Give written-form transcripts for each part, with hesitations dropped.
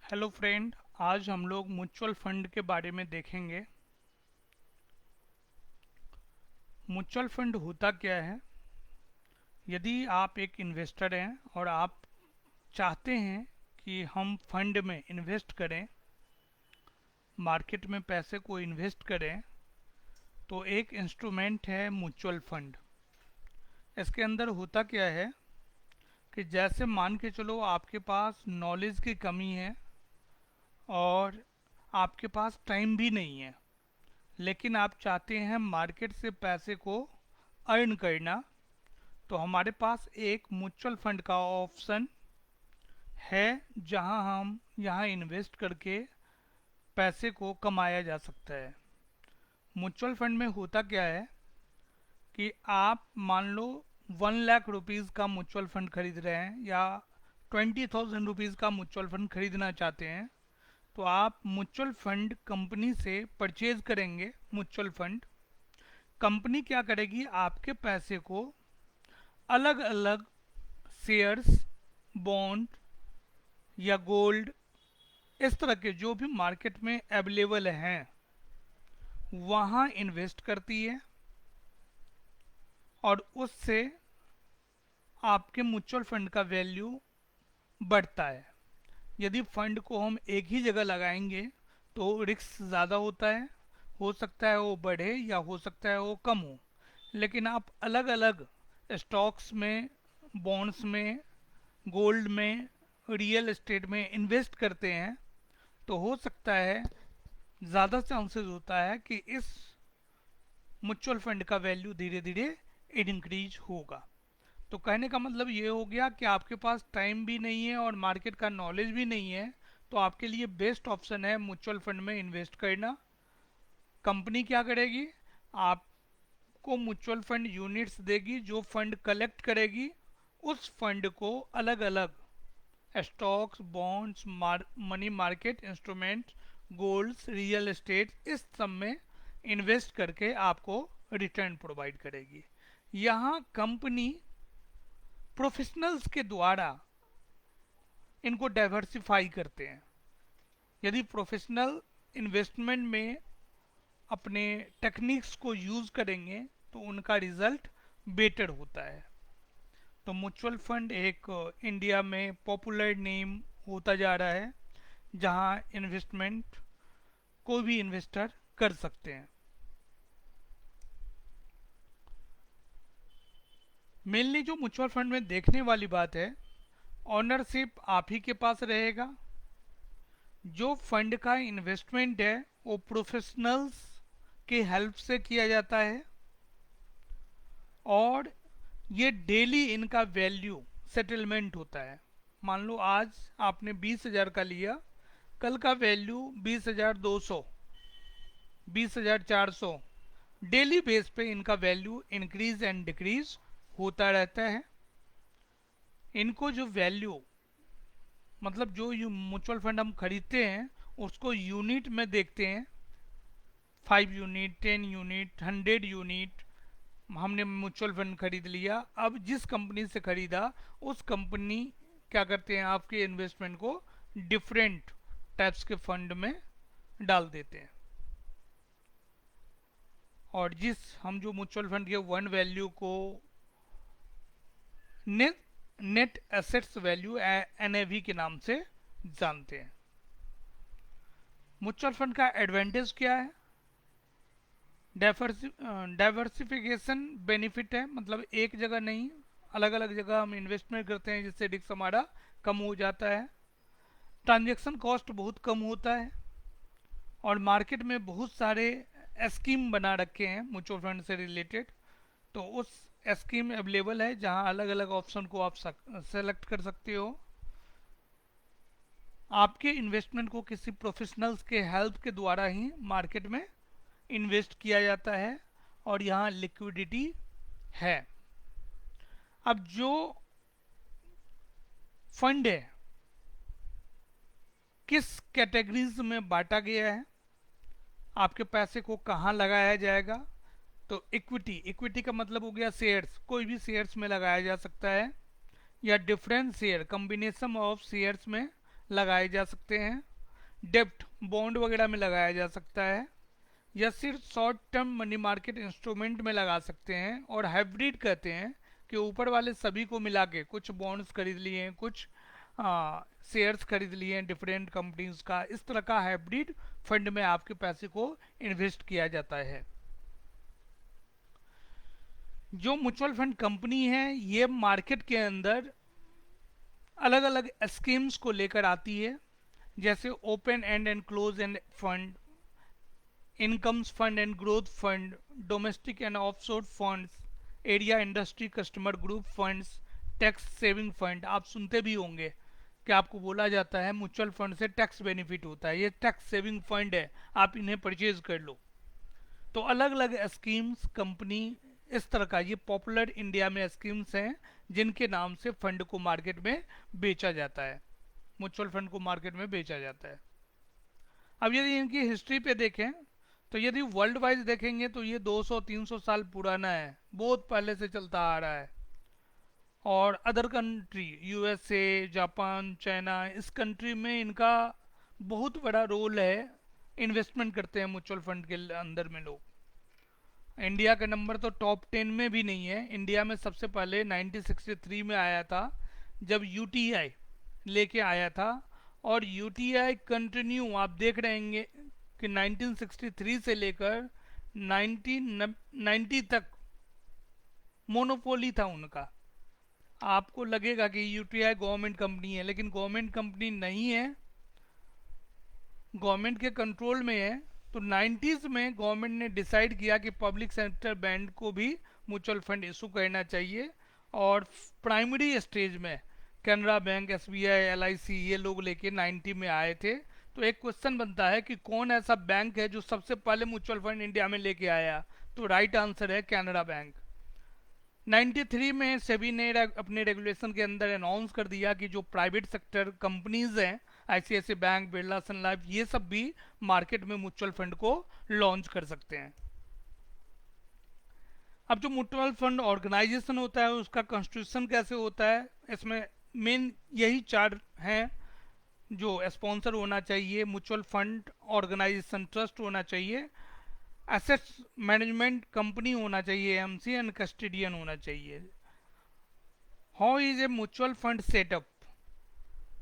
Hello friend, आज हम लोग म्यूचुअल फंड के बारे में देखेंगे। म्यूचुअल फंड होता क्या है? यदि आप एक इन्वेस्टर हैं और आप चाहते हैं कि हम फंड में इन्वेस्ट करें, मार्केट में पैसे को इन्वेस्ट करें, तो एक इंस्ट्रूमेंट है म्यूचुअल फंड। इसके अंदर होता क्या है कि जैसे मान के चलो आपके पास नॉलेज की कमी है और आपके पास टाइम भी नहीं है, लेकिन आप चाहते हैं मार्केट से पैसे को अर्न करना, तो हमारे पास एक म्यूचुअल फंड का ऑप्शन है जहां हम यहां इन्वेस्ट करके पैसे को कमाया जा सकता है। म्यूचुअल फंड में होता क्या है कि आप मान लो 1 लाख रुपीज़ का म्यूचुअल फंड खरीद रहे हैं या 20,000 रुपीज़ का म्यूचुअल फंड खरीदना चाहते हैं, तो आप म्यूचुअल फंड कंपनी से परचेज करेंगे। म्यूचुअल फंड कंपनी क्या करेगी, आपके पैसे को अलग अलग शेयर्स, बॉन्ड या गोल्ड, इस तरह के जो भी मार्केट में अवेलेबल हैं वहाँ इन्वेस्ट करती है और उससे आपके म्यूचुअल फंड का वैल्यू बढ़ता है। यदि फंड को हम एक ही जगह लगाएंगे तो रिस्क ज़्यादा होता है, हो सकता है वो बढ़े या हो सकता है वो कम हो। लेकिन आप अलग अलग स्टॉक्स में, बॉन्ड्स में, गोल्ड में, रियल एस्टेट में इन्वेस्ट करते हैं, तो हो सकता है, ज़्यादा चांसेस होता है कि इस म्यूचुअल फंड का वैल्यू धीरे धीरे इंक्रीज होगा। तो कहने का मतलब ये हो गया कि आपके पास टाइम भी नहीं है और मार्केट का नॉलेज भी नहीं है, तो आपके लिए बेस्ट ऑप्शन है म्यूचुअल फंड में इन्वेस्ट करना। कंपनी क्या करेगी, आपको म्यूचुअल फंड यूनिट्स देगी, जो फंड कलेक्ट करेगी उस फंड को अलग अलग stocks, bonds, money market instrument, golds, real estate, इस सब में इन्वेस्ट करके आपको रिटर्न प्रोवाइड करेगी। यहाँ कंपनी प्रोफेशनल्स के द्वारा इनको डाइवर्सिफाई करते हैं। यदि प्रोफेशनल इन्वेस्टमेंट में अपने टेक्निक्स को यूज़ करेंगे तो उनका रिजल्ट बेटर होता है। तो म्यूचुअल फंड एक इंडिया में पॉपुलर नेम होता जा रहा है जहां इन्वेस्टमेंट कोई भी इन्वेस्टर कर सकते हैं। मेनली जो म्यूचुअल फंड में देखने वाली बात है, ऑनरशिप आप ही के पास रहेगा। जो फंड का इन्वेस्टमेंट है वो प्रोफेशनल्स की हेल्प से किया जाता है और ये डेली इनका वैल्यू सेटलमेंट होता है। मान लो आज आपने 20,000 का लिया, कल का वैल्यू 20,200, 20,400, डेली बेस पे इनका वैल्यू इंक्रीज एंड डिक्रीज होता रहता है। इनको जो वैल्यू, मतलब जो म्यूचुअल फंड हम खरीदते हैं उसको यूनिट में देखते हैं। 5 यूनिट, 10 यूनिट, 100 यूनिट हमने म्यूचुअल फंड खरीद लिया। अब जिस कंपनी से खरीदा उस कंपनी क्या करते हैं, आपके इन्वेस्टमेंट को डिफरेंट टाइप्स के फंड में डाल देते हैं और हम जो म्यूचुअल फंड के वन वैल्यू को नेट एसेट्स वैल्यू, NAV के नाम से जानते हैं। म्यूचुअल फंड का एडवांटेज क्या है? डाइवर्सिफिकेशन बेनिफिट है, मतलब एक जगह नहीं, अलग अलग जगह हम इन्वेस्टमेंट करते हैं जिससे रिस्क हमारा कम हो जाता है। ट्रांजैक्शन कॉस्ट बहुत कम होता है और मार्केट में बहुत सारे स्कीम बना रखे हैं म्यूचुअल फंड से रिलेटेड, तो उस स्कीम अवेलेबल है जहां अलग अलग ऑप्शन को आप सेलेक्ट कर सकते हो। आपके इन्वेस्टमेंट को किसी प्रोफेशनल्स के हेल्प के द्वारा ही मार्केट में इन्वेस्ट किया जाता है और यहाँ लिक्विडिटी है। अब जो फंड है किस कैटेगरीज में बांटा गया है, आपके पैसे को कहाँ लगाया जाएगा, तो इक्विटी का मतलब हो गया शेयर्स, कोई भी शेयर्स में लगाया जा सकता है, या different share, combination of shares में लगाए जा सकते हैं, डेप्ट बॉन्ड वगैरह में लगाया जा सकता है, या सिर्फ short term money market instrument में लगा सकते हैं। और हाइब्रिड कहते हैं कि ऊपर वाले सभी को मिला के कुछ बॉन्ड्स खरीद लिए हैं, कुछ शेयर्स खरीद लिए हैं डिफरेंट कंपनीज का, इस तरह का हाइब्रिड फंड में आपके पैसे को इन्वेस्ट किया जाता है। जो म्यूचुअल फंड कंपनी है ये मार्केट के अंदर अलग अलग स्कीम्स को लेकर आती है, जैसे open and close end fund, incomes fund and growth fund, domestic and offshore funds, area industry customer group funds, tax saving fund. आप सुनते भी होंगे कि आपको बोला जाता है म्यूचुअल फंड से टैक्स बेनिफिट होता है, ये टैक्स सेविंग फंड है, आप इन्हें परचेज कर लो। तो अलग अलग स्कीम्स कंपनी इस तरह का, ये पॉपुलर इंडिया में स्कीम्स हैं जिनके नाम से फंड को मार्केट में बेचा जाता है, म्यूचुअल फंड को मार्केट में बेचा जाता है। अब यदि इनकी हिस्ट्री पे देखें तो यदि वर्ल्ड वाइज देखेंगे तो ये 200-300 साल पुराना है, बहुत पहले से चलता आ रहा है। और other country USA, Japan, China, इस कंट्री में इनका बहुत बड़ा रोल है, इन्वेस्टमेंट करते हैं म्यूचुअल फंड के अंदर में लोग। इंडिया का नंबर तो टॉप 10 में भी नहीं है। इंडिया में सबसे पहले 1963 में आया था जब यूटीआई लेके आया था, और यूटीआई कंटिन्यू आप देख रहे हैं कि 1963 से लेकर 1990 तक मोनोपोली था उनका। आपको लगेगा कि यूटीआई गवर्नमेंट कंपनी है, लेकिन गवर्नमेंट कंपनी नहीं है, गवर्नमेंट के कंट्रोल में है। तो 90s में गवर्नमेंट ने डिसाइड किया कि पब्लिक सेक्टर बैंक को भी म्यूचुअल फंड इशू करना चाहिए, और प्राइमरी स्टेज में कैनरा बैंक, एसबीआई, एलआईसी ये लोग लेके 90 में आए थे। तो एक क्वेश्चन बनता है कि कौन ऐसा बैंक है जो सबसे पहले म्यूचुअल फंड इंडिया में लेके आया, तो राइट आंसर है कैनरा बैंक। 93 में सेबी ने अपने रेगुलेशन के अंदर अनाउंस कर दिया कि जो प्राइवेट सेक्टर कंपनीज हैं, आईसीआईसी बैंक, बिरला सन लाइफ, ये सब भी मार्केट में म्यूचुअल फंड को लॉन्च कर सकते हैं। अब जो म्यूचुअल फंड ऑर्गेनाइजेशन होता है उसका कॉन्स्टिट्यूशन कैसे होता है, इसमें मेन यही 4 हैं। जो स्पॉन्सर होना चाहिए, म्यूचुअल फंड ऑर्गेनाइजेशन ट्रस्ट होना चाहिए, एसेट्स मैनेजमेंट कंपनी होना चाहिए एमसी, एंड कस्टोडियन होना चाहिए। How is a mutual fund setup,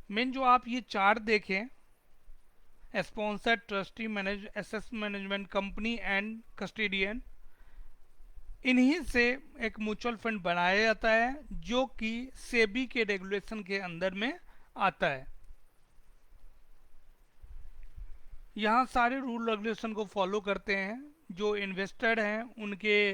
main जो आप ये 4 देखें, sponsor, trustee, manage, asset management company and custodian, इन्हीं से एक म्यूचुअल फंड बनाया जाता है जो कि सेबी के रेगुलेशन के अंदर में आता है। यहाँ सारे रूल रेगुलेशन को फॉलो करते हैं, जो इन्वेस्टर हैं उनके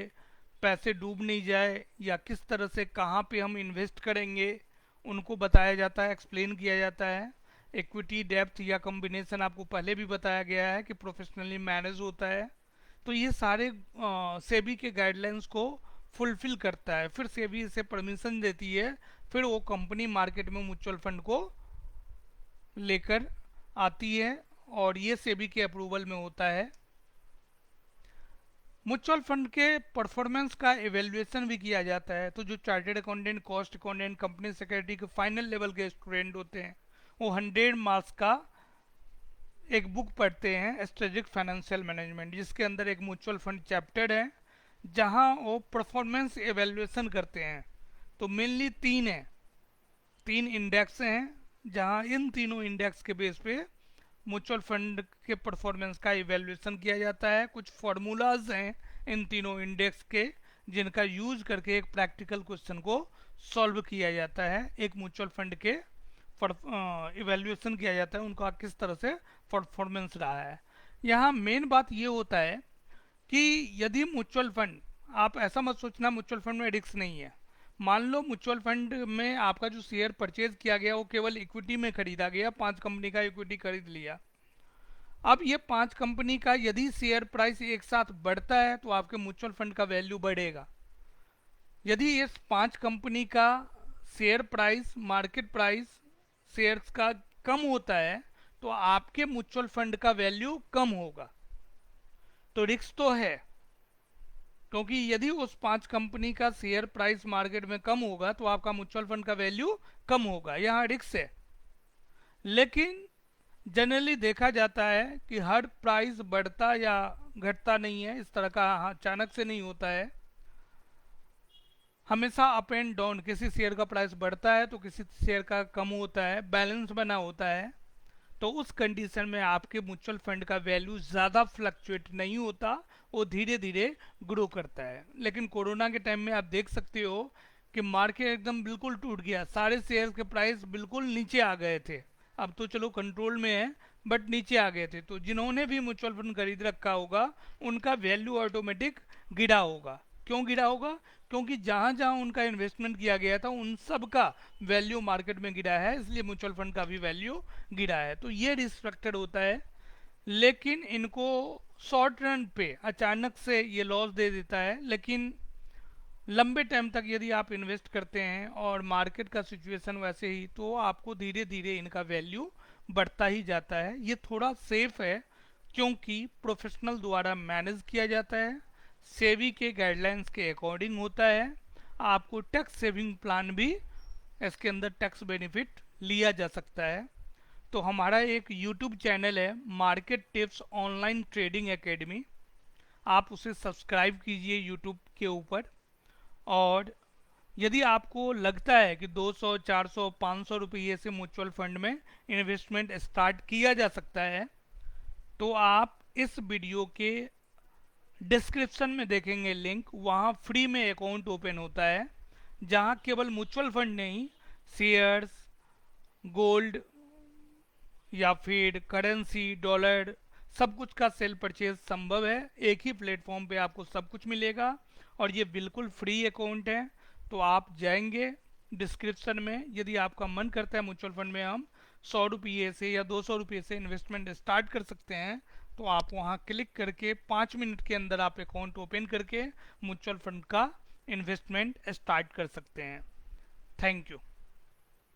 पैसे डूब नहीं जाए, या किस तरह से कहाँ पे हम इन्वेस्ट करेंगे उनको बताया जाता है, एक्सप्लेन किया जाता है। इक्विटी, डेप्थ या कॉम्बिनेशन आपको पहले भी बताया गया है कि प्रोफेशनली मैनेज होता है। तो ये सारे सेबी के गाइडलाइंस को फुलफिल करता है, फिर सेबी इसे परमिशन देती है, फिर वो कंपनी मार्केट में म्यूचुअल फंड को लेकर आती है, और ये सेबी के अप्रूवल में होता है। म्यूचुअल फंड के परफॉर्मेंस का एवेल्युएशन भी किया जाता है। तो जो chartered accountant, cost accountant, company secretary के फाइनल लेवल के स्टूडेंट होते हैं, वो 100 मार्क्स का एक बुक पढ़ते हैं, स्ट्रेटेजिक फाइनेंशियल मैनेजमेंट, जिसके अंदर एक म्यूचुअल फंड चैप्टर है जहां वो परफॉर्मेंस एवेल्युएशन करते हैं। तो मेनली 3 है, 3 इंडेक्स हैं, जहां इन तीनों इंडेक्स के बेस पे म्यूचुअल फंड के परफॉर्मेंस का इवेल्युएशन किया जाता है। कुछ फार्मूलाज हैं इन तीनों इंडेक्स के, जिनका यूज करके एक प्रैक्टिकल क्वेश्चन को सॉल्व किया जाता है, एक म्यूचुअल फंड के इवेल्युएशन किया जाता है, उनका किस तरह से परफॉर्मेंस रहा है। यहाँ मेन बात ये होता है कि यदि म्यूचुअल फंड, आप ऐसा मत सोचना म्यूचुअल फंड में रिस्क नहीं है। मान लो म्यूचुअल फंड में आपका जो शेयर परचेज किया गया वो केवल इक्विटी में खरीदा गया, 5 कंपनी का इक्विटी खरीद लिया। अब ये 5 कंपनी का यदि शेयर प्राइस एक साथ बढ़ता है तो आपके म्यूचुअल फंड का वैल्यू बढ़ेगा। यदि इस 5 कंपनी का share price, market price shares का कम होता है तो आपके म्यूचुअल फंड का वैल्यू कम होगा। तो रिस्क तो है, क्योंकि यदि उस 5 कंपनी का शेयर प्राइस मार्केट में कम होगा तो आपका म्यूचुअल फंड का वैल्यू कम होगा, यहाँ रिस्क है। लेकिन जनरली देखा जाता है कि हर प्राइस बढ़ता या घटता नहीं है, इस तरह का अचानक से नहीं होता है। हमेशा अप एंड डाउन, किसी शेयर का प्राइस बढ़ता है तो किसी शेयर का कम होता है, बैलेंस बना होता है। तो उस कंडीशन में आपके म्यूचुअल फंड का वैल्यू ज़्यादा फ्लक्चुएट नहीं होता, वो धीरे धीरे ग्रो करता है। लेकिन कोरोना के टाइम में आप देख सकते हो कि मार्केट एकदम बिल्कुल टूट गया, सारे शेयर के प्राइस बिल्कुल नीचे आ गए थे। अब तो चलो कंट्रोल में है, बट नीचे आ गए थे। तो जिन्होंने भी म्यूचुअल फंड खरीद रखा होगा उनका वैल्यू ऑटोमेटिक गिरा होगा। क्यों गिरा होगा? क्योंकि जहां जहां उनका इन्वेस्टमेंट किया गया था उन सब का वैल्यू मार्केट में गिरा है, इसलिए म्यूचुअल फंड का भी वैल्यू गिरा है। तो ये रिस्ट्रक्टेड होता है। लेकिन इनको शॉर्ट रन पे अचानक से ये लॉस दे देता है, लेकिन लंबे टाइम तक यदि आप इन्वेस्ट करते हैं और मार्केट का सिचुएशन वैसे ही, तो आपको धीरे धीरे इनका वैल्यू बढ़ता ही जाता है। ये थोड़ा सेफ है क्योंकि प्रोफेशनल द्वारा मैनेज किया जाता है, सेवी के गाइडलाइंस के अकॉर्डिंग होता है। आपको टैक्स सेविंग प्लान भी इसके अंदर टैक्स बेनिफिट लिया जा सकता है। तो हमारा एक यूट्यूब चैनल है market tips online trading academy, आप उसे सब्सक्राइब कीजिए यूट्यूब के ऊपर। और यदि आपको लगता है कि 200, 400, 500 रुपये से म्यूचुअल फंड में इन्वेस्टमेंट स्टार्ट किया जा सकता है, तो आप इस वीडियो के डिस्क्रिप्शन में देखेंगे लिंक, वहाँ फ्री में अकाउंट ओपन होता है, जहाँ केवल म्यूचुअल फंड नहीं, शेयर्स, गोल्ड या फिर करेंसी, डॉलर, सब कुछ का सेल परचेज संभव है। एक ही प्लेटफॉर्म पे आपको सब कुछ मिलेगा और ये बिल्कुल फ्री अकाउंट है। तो आप जाएंगे डिस्क्रिप्शन में, यदि आपका मन करता है म्यूचुअल फंड में हम 100 रुपये से या 200 रुपये से इन्वेस्टमेंट स्टार्ट कर सकते हैं, तो आप वहाँ क्लिक करके 5 मिनट के अंदर आप अकाउंट ओपन करके म्यूचुअल फंड का इन्वेस्टमेंट स्टार्ट कर सकते हैं। Thank you.